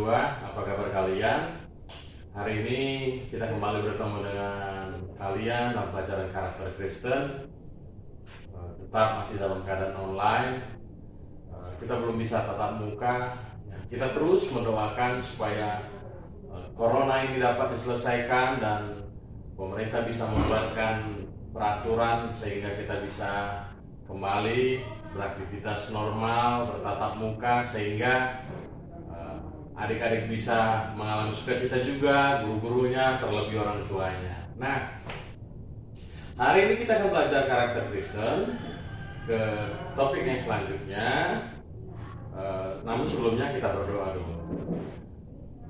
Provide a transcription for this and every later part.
Yosua, apa kabar kalian? Hari ini kita kembali bertemu dengan kalian dalam pelajaran karakter Kristen. Tetap masih dalam keadaan online. Kita belum bisa tatap muka. Kita terus mendoakan supaya corona ini dapat diselesaikan dan pemerintah bisa membuatkan peraturan sehingga kita bisa kembali beraktivitas normal, bertatap muka, sehingga adik-adik bisa mengalami sukacita juga, guru-gurunya, terlebih orang tuanya. Nah, hari ini kita akan belajar karakter Kristen ke topik yang selanjutnya. Namun sebelumnya kita berdoa dulu.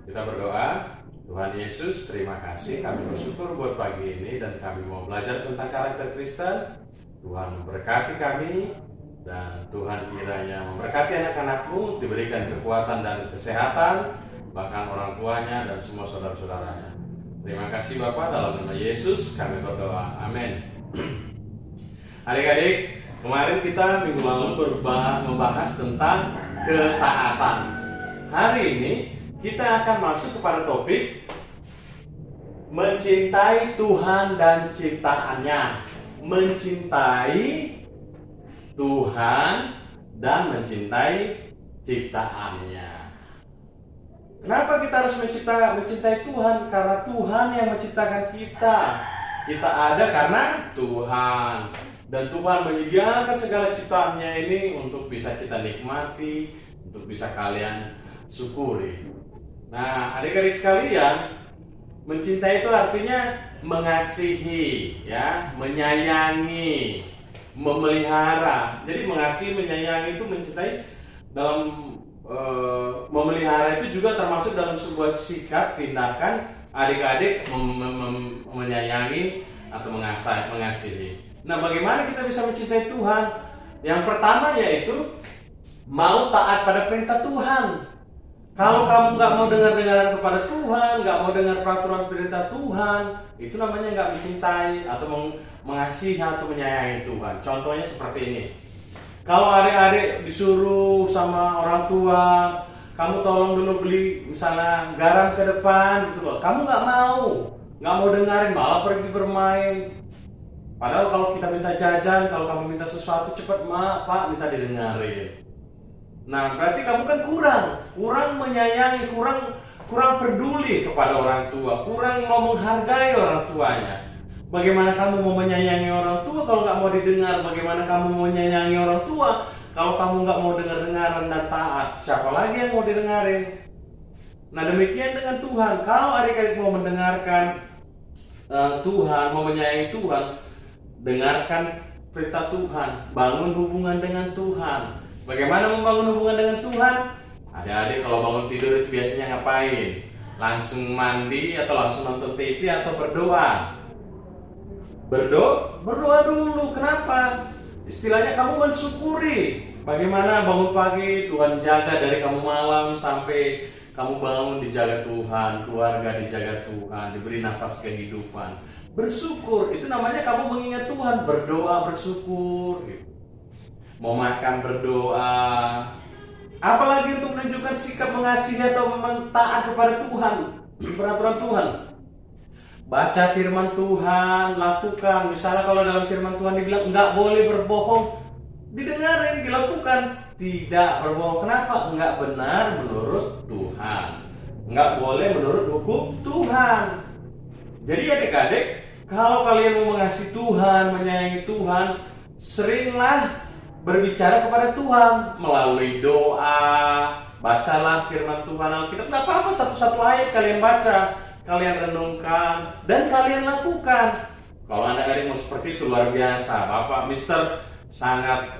Kita berdoa. Tuhan Yesus, terima kasih, kami bersyukur buat pagi ini dan kami mau belajar tentang karakter Kristen. Tuhan memberkati kami dan Tuhan kiranya memberkati anak-anakmu, diberikan kekuatan dan kesehatan, bahkan orang tuanya dan semua saudara-saudaranya. Terima kasih Bapak, dalam nama Yesus kami berdoa, amin. Adik-adik, kemarin kita minggu lalu membahas tentang ketaatan. Hari ini kita akan masuk kepada topik mencintai Tuhan dan ciptaannya. Mencintai Tuhan dan mencintai ciptaannya. Kenapa kita harus mencintai Tuhan? Karena Tuhan yang menciptakan kita. Kita ada karena Tuhan. Dan Tuhan menyediakan segala ciptaannya ini untuk bisa kita nikmati, untuk bisa kalian syukuri. Nah, adik-adik sekalian, mencintai itu artinya mengasihi, ya, menyayangi, memelihara. Jadi mengasihi, menyayangi itu mencintai dalam memelihara itu juga termasuk dalam sebuah sikap tindakan adik-adik menyayangi atau mengasihi. Nah, bagaimana kita bisa mencintai Tuhan? Yang pertama yaitu mau taat pada perintah Tuhan. Kalau kamu nggak mau dengar-dengaran kepada Tuhan, nggak mau dengar peraturan perintah Tuhan, itu namanya nggak mencintai atau mengasihi atau menyayangi Tuhan. Contohnya seperti ini. Kalau adik-adik disuruh sama orang tua, kamu tolong dulu beli misalnya garam ke depan, gitu loh. Kamu nggak mau dengarin, malah pergi bermain. Padahal kalau kita minta jajan, kalau kamu minta sesuatu cepat, Pak, minta didengarin. Nah, berarti kamu kan kurang menyayangi, kurang peduli kepada orang tua, kurang mau menghargai orang tuanya. Bagaimana kamu mau menyayangi orang tua kalau nggak mau didengar? Bagaimana kamu mau menyayangi orang tua kalau kamu nggak mau dengar-dengaran dan taat? Siapa lagi yang mau didengarin? Nah, demikian dengan Tuhan. Kalau adik-adik mau mendengarkan Tuhan, mau menyayangi Tuhan, dengarkan perintah Tuhan, bangun hubungan dengan Tuhan. Bagaimana membangun hubungan dengan Tuhan? Adik-adik kalau bangun tidur itu biasanya ngapain? Langsung mandi atau langsung nonton TV atau berdoa? Berdoa dulu. Kenapa? Istilahnya kamu mensyukuri. Bagaimana bangun pagi Tuhan jaga dari kamu malam sampai kamu bangun, dijaga Tuhan, keluarga dijaga Tuhan, diberi nafas kehidupan. Bersyukur, itu namanya kamu mengingat Tuhan. Berdoa, bersyukur gitu. Mau makan berdoa, apalagi untuk menunjukkan sikap mengasihi atau taat kepada Tuhan, peraturan Tuhan. Baca firman Tuhan, lakukan. Misalnya kalau dalam firman Tuhan dibilang nggak boleh berbohong, didengarin, dilakukan. Tidak berbohong, kenapa? Nggak benar menurut Tuhan, nggak boleh menurut hukum Tuhan. Jadi adik-adik, kalau kalian mau mengasihi Tuhan, menyayangi Tuhan, seringlah berbicara kepada Tuhan melalui doa. Bacalah firman Tuhan Alkitab. Tidak apa-apa, satu-satu ayat kalian baca, kalian renungkan, dan kalian lakukan. Kalau anak-adik mau seperti itu luar biasa. Bapak Mister sangat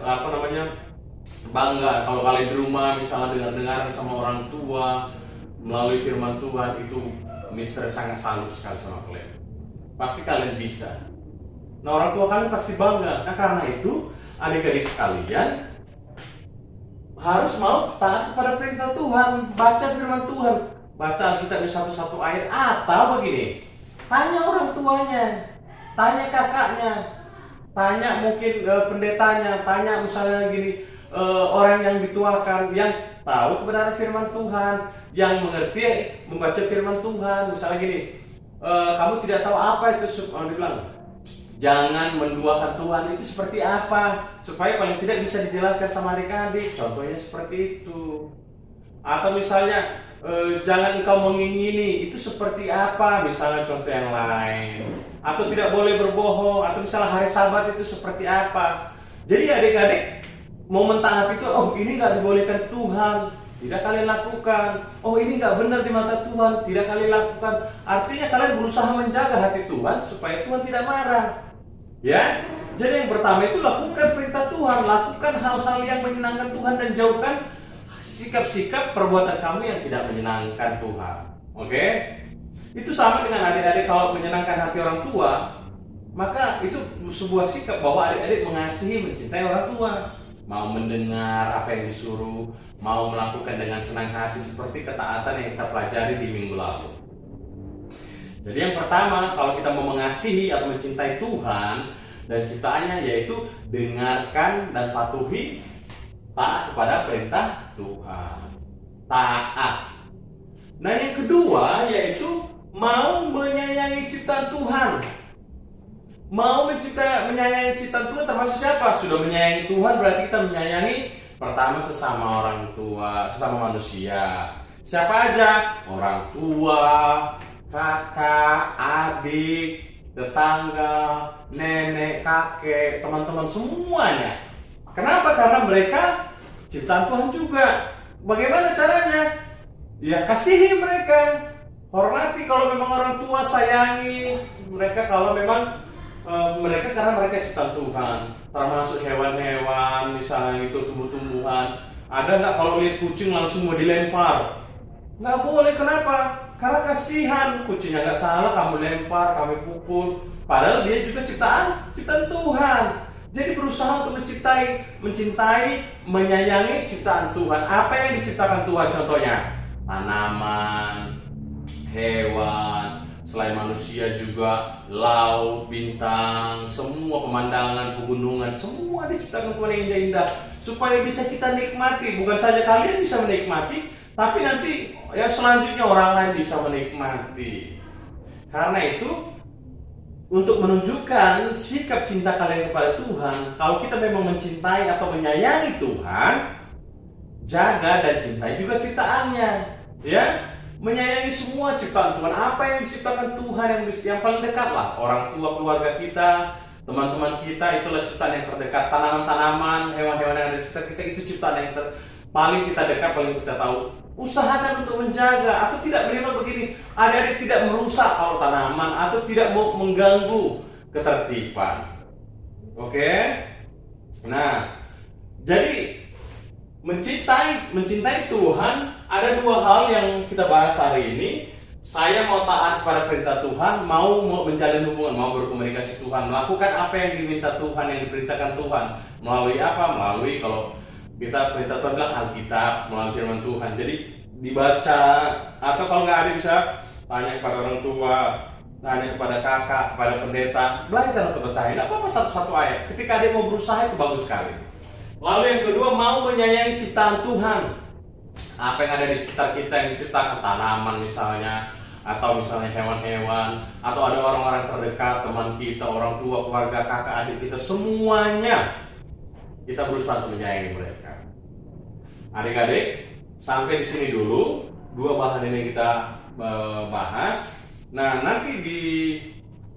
bangga kalau kalian di rumah misalnya dengar-dengar sama orang tua melalui firman Tuhan. Itu Mister sangat salut sekali sama kalian. Pasti kalian bisa. Nah, orang tua kalian pasti bangga. Nah, karena itu adik-adik sekalian harus mau taat kepada perintah Tuhan, baca firman Tuhan, baca Alkitab satu-satu ayat, atau begini, tanya orang tuanya, tanya kakaknya, tanya mungkin pendetanya, tanya misalnya gini, orang yang dituakan, yang tahu kebenaran firman Tuhan, yang mengerti membaca firman Tuhan. Misalnya gini, kamu tidak tahu apa itu, dibilang jangan menduakan Tuhan itu seperti apa, supaya paling tidak bisa dijelaskan sama adik-adik. Contohnya seperti itu. Atau misalnya jangan engkau mengingini itu seperti apa, misalnya contoh yang lain. Atau tidak boleh berbohong, atau misalnya hari Sabat itu seperti apa. Jadi adik-adik mau mentaati itu, oh ini nggak dibolehkan Tuhan, tidak kalian lakukan. Oh ini nggak benar di mata Tuhan, tidak kalian lakukan. Artinya kalian berusaha menjaga hati Tuhan supaya Tuhan tidak marah. Ya, jadi yang pertama itu lakukan perintah Tuhan, lakukan hal-hal yang menyenangkan Tuhan dan jauhkan sikap-sikap perbuatan kamu yang tidak menyenangkan Tuhan. Oke? Itu sama dengan adik-adik kalau menyenangkan hati orang tua, maka itu sebuah sikap bahwa adik-adik mengasihi, mencintai orang tua. Mau mendengar apa yang disuruh, mau melakukan dengan senang hati seperti ketaatan yang kita pelajari di minggu lalu. Jadi yang pertama, kalau kita mau mengasihi atau mencintai Tuhan dan ciptaannya, yaitu dengarkan dan patuhi, taat kepada perintah Tuhan. Taat. Nah yang kedua yaitu mau menyayangi ciptaan Tuhan. Mau menyayangi ciptaan Tuhan termasuk siapa? Sudah menyayangi Tuhan berarti kita menyayangi pertama sesama orang tua, sesama manusia. Siapa aja? Orang tua, kakak, adik, tetangga, nenek, kakek, teman-teman semuanya. Kenapa? Karena mereka ciptaan Tuhan juga. Bagaimana caranya? Ya kasihi mereka, hormati kalau memang orang tua, sayangi mereka kalau memang mereka, karena mereka ciptaan Tuhan. Termasuk hewan-hewan, misalnya itu tumbuh-tumbuhan. Ada nggak kalau lihat kucing langsung mau dilempar? Nggak boleh. Kenapa? Karena kasihan. Kucingnya nggak salah, kamu lempar, kamu pukul. Padahal dia juga ciptaan Tuhan. Jadi berusaha untuk mencintai, menyayangi ciptaan Tuhan. Apa yang diciptakan Tuhan? Contohnya tanaman, hewan, selain manusia juga laut, bintang, semua pemandangan, pegunungan, semua diciptakan Tuhan yang indah-indah supaya bisa kita nikmati. Bukan saja kalian bisa menikmati, tapi nanti yang selanjutnya orang lain bisa menikmati. Karena itu, untuk menunjukkan sikap cinta kalian kepada Tuhan, kalau kita memang mencintai atau menyayangi Tuhan, jaga dan cintai juga ciptaannya, ya. Menyayangi semua ciptaan Tuhan. Apa yang diciptakan Tuhan yang paling dekat lah, orang tua, keluarga kita, teman-teman kita, itulah ciptaan yang terdekat. Tanaman-tanaman, hewan-hewan yang ada di sekitar kita, itu ciptaan yang paling kita dekat, paling kita tahu. Usahakan untuk menjaga, atau tidak minimal begini, adik-adik tidak merusak kalau tanaman, atau tidak mau mengganggu ketertiban. Oke? Nah, jadi mencintai Tuhan, ada dua hal yang kita bahas hari ini. Saya mau taat kepada perintah Tuhan, mau menjalin hubungan, mau berkomunikasi Tuhan, melakukan apa yang diminta Tuhan, yang diperintahkan Tuhan. Melalui apa? Melalui, kalau kita perintah Tuhan bilang Alkitab, melalui firman Tuhan. Jadi dibaca, atau kalau nggak ada bisa tanya kepada orang tua, tanya kepada kakak, kepada pendeta, belajar untuk bertanya. Nggak apa-apa satu-satu ayat. Ketika dia mau berusaha itu bagus sekali. Lalu yang kedua, mau menyayangi ciptaan Tuhan. Apa yang ada di sekitar kita yang diciptakan, tanaman misalnya, atau misalnya hewan-hewan, atau ada orang-orang terdekat, teman kita, orang tua, keluarga, kakak, adik kita, semuanya kita berusaha untuk menyayangi mereka. Adik-adik, sampai di sini dulu dua bahan ini kita bahas. Nah, nanti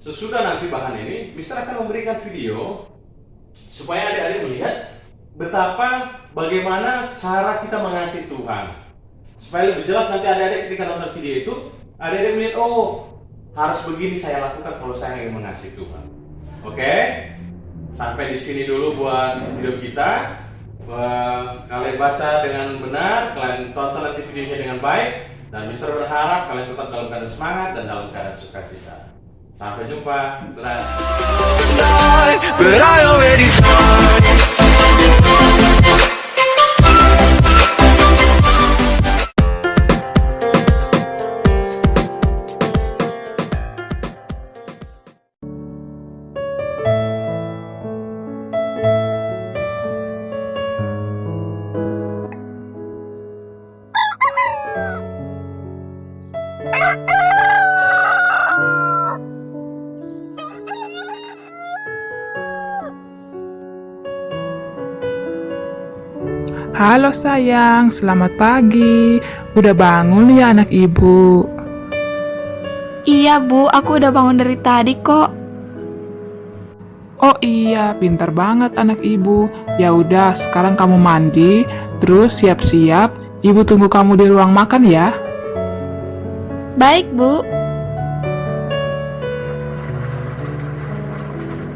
sesudah nanti bahan ini, Mister akan memberikan video supaya adik-adik melihat bagaimana cara kita mengasihi Tuhan. Supaya lebih jelas nanti adik-adik ketika nonton video itu, adik-adik melihat, oh harus begini saya lakukan kalau saya ingin mengasihi Tuhan. Oke? Sampai di sini dulu buat video kita. Kalian baca dengan benar, kalian tonton nanti videonya dengan baik, dan Mister berharap kalian tetap dalam keadaan semangat dan dalam keadaan sukacita. Sampai jumpa. Halo sayang, selamat pagi. Udah bangun ya anak ibu? Iya Bu, aku udah bangun dari tadi kok. Oh iya, pintar banget anak ibu. Ya udah, sekarang kamu mandi, terus siap-siap. Ibu tunggu kamu di ruang makan ya. Baik Bu.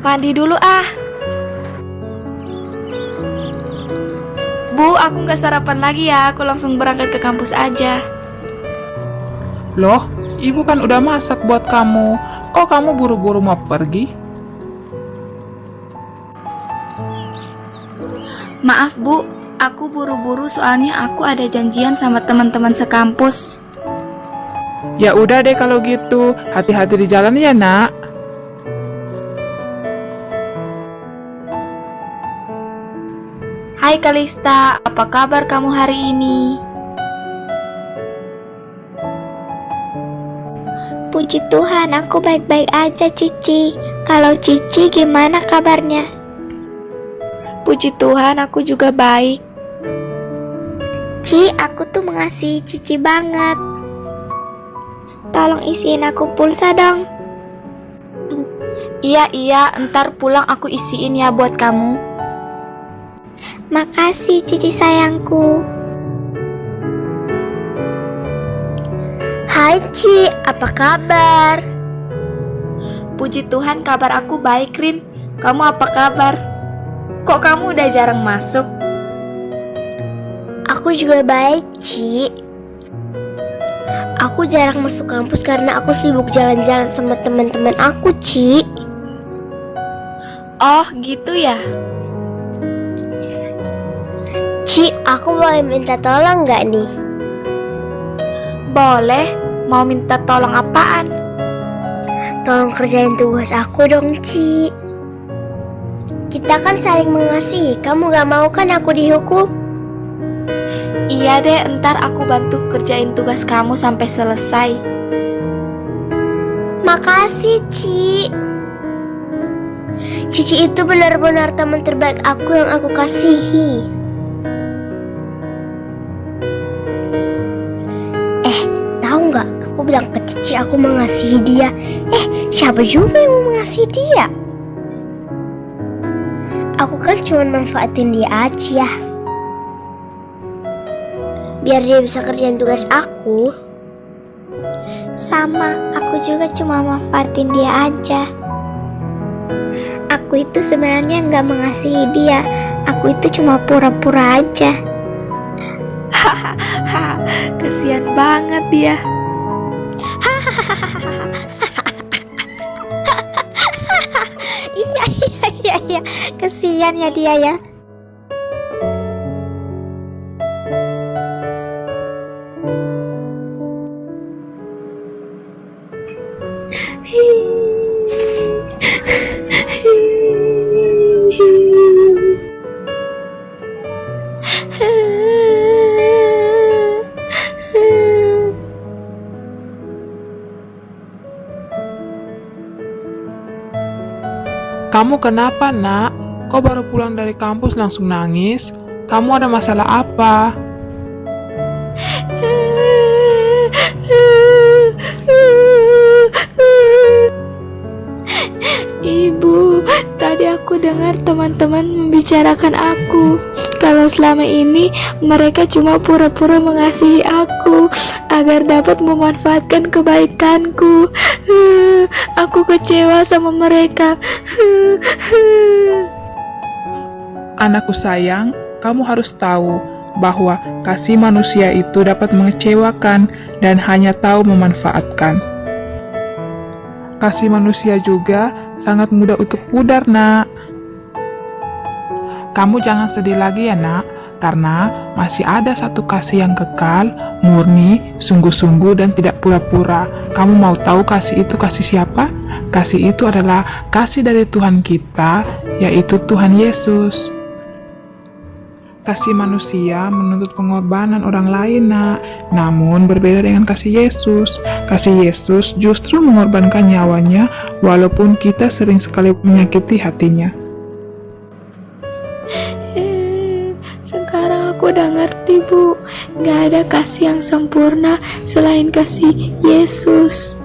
Mandi dulu ah. Bu, aku nggak sarapan lagi ya, aku langsung berangkat ke kampus aja. Loh, ibu kan udah masak buat kamu. Kok kamu buru-buru mau pergi? Maaf Bu, aku buru-buru soalnya aku ada janjian sama teman-teman sekampus. Ya udah deh kalau gitu, hati-hati di jalan ya nak. Hai Kalista, apa kabar kamu hari ini? Puji Tuhan, aku baik-baik aja, Cici. Kalau Cici gimana kabarnya? Puji Tuhan, aku juga baik. Ci, aku tuh mengasihi Cici banget. Tolong isiin aku pulsa dong. Iya, ntar pulang aku isiin ya buat kamu. Makasih, Cici sayangku. Hai Ci, apa kabar? Puji Tuhan, kabar aku baik, Rin. Kamu apa kabar? Kok kamu udah jarang masuk? Aku juga baik, Ci. Aku jarang masuk kampus karena aku sibuk jalan-jalan sama teman-teman aku, Ci. Oh, gitu ya? Ci, aku boleh minta tolong nggak nih? Boleh, mau minta tolong apaan? Tolong kerjain tugas aku dong, Ci. Kita kan saling mengasihi, kamu gak mau kan aku dihukum? Iya deh, ntar aku bantu kerjain tugas kamu sampai selesai. Makasih, Ci. Cici itu benar-benar teman terbaik aku yang aku kasihi. Tahu nggak? Aku bilang ke Cici aku mengasihi dia. Siapa juga yang mau mengasihi dia? Aku kan cuma manfaatin dia aja. Biar dia bisa kerjain tugas aku. Sama, aku juga cuma manfaatin dia aja. Aku itu sebenarnya nggak mengasihi dia. Aku itu cuma pura-pura aja. Hahaha, kesian banget dia. Iya, kesian ya dia ya. Kamu kenapa nak? Kok baru pulang dari kampus langsung nangis? Kamu ada masalah apa? Ibu, tadi aku dengar teman-teman membicarakan aku. Kalau selama ini mereka cuma pura-pura mengasihi aku agar dapat memanfaatkan kebaikanku. Aku kecewa sama mereka. Anakku sayang, kamu harus tahu bahwa kasih manusia itu dapat mengecewakan dan hanya tahu memanfaatkan. Kasih manusia juga sangat mudah untuk pudar, nak. Kamu jangan sedih lagi ya, nak, karena masih ada satu kasih yang kekal, murni, sungguh-sungguh, dan tidak pura-pura. Kamu mau tahu kasih itu kasih siapa? Kasih itu adalah kasih dari Tuhan kita, yaitu Tuhan Yesus. Kasih manusia menuntut pengorbanan orang lain, nak. Namun berbeda dengan kasih Yesus. Kasih Yesus justru mengorbankan nyawanya walaupun kita sering sekali menyakiti hatinya. Sekarang aku udah ngerti, Bu. Gak ada kasih yang sempurna selain kasih Yesus.